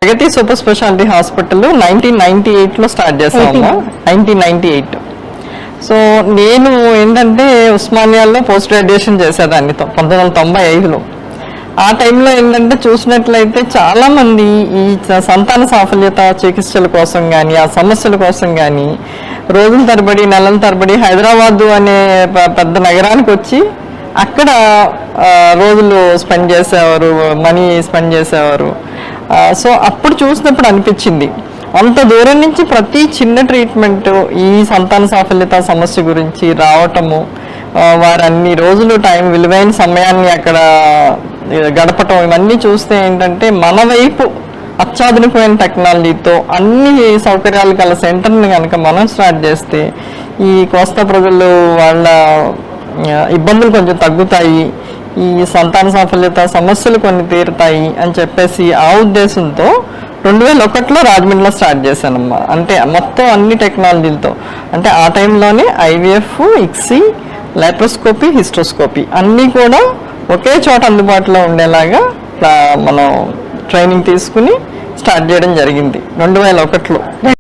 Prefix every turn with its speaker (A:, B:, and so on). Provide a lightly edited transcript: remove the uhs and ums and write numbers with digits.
A: ప్రగతి super speciality hospital 1998లో start చేసామమ్మా. 1998. So నేను ఏంటంటే ఉస్మానియాలో పోస్ట్ గ్రాడ్యుయేషన్ చేసేదాన్ని 1995లో. ఆ టైంలో ఏంటంటే చూసినట్లయితే చాలా మంది ఈ సంతాన సాఫల్యత చికిత్సల కోసం కానీ ఆ సమస్యల కోసం కానీ రోజుల తరబడి నెలల తరబడి హైదరాబాదు అనే పెద్ద నగరానికి వచ్చి అక్కడ రోజులు స్పెండ్ చేసేవారు, మనీ స్పెండ్ చేసేవారు. సో అప్పుడు చూసినప్పుడు అనిపించింది అంత దూరం నుంచి ప్రతి చిన్న ట్రీట్మెంట్ ఈ సంతాన సాఫల్యత సమస్య గురించి రావటము, వారు అన్ని రోజులు విలువైన సమయాన్ని అక్కడ గడపటం, ఇవన్నీ చూస్తే ఏంటంటే మన వైపు అత్యాధునికమైన టెక్నాలజీతో అన్ని సౌకర్యాలు గల సెంటర్ని కనుక మనం స్టార్ట్ చేస్తే ఈ కోస్తా ప్రజలు వాళ్ళ ఇబ్బందులు కొంచెం తగ్గుతాయి, ఈ సంతాన సాఫల్యత సమస్యలు కొన్ని తీరుతాయి అని చెప్పేసి ఆ ఉద్దేశంతో 2001లో రాజమండ్రిలో స్టార్ట్ చేశానమ్మా. అంటే మొత్తం అన్ని టెక్నాలజీలతో, అంటే ఆ టైంలోనే IVF, ICSI, లాప్రోస్కోపీ, హిస్ట్రోస్కోపీ అన్నీ కూడా ఒకే చోట అందుబాటులో ఉండేలాగా మనం ట్రైనింగ్ తీసుకుని స్టార్ట్ చేయడం జరిగింది 2001లో.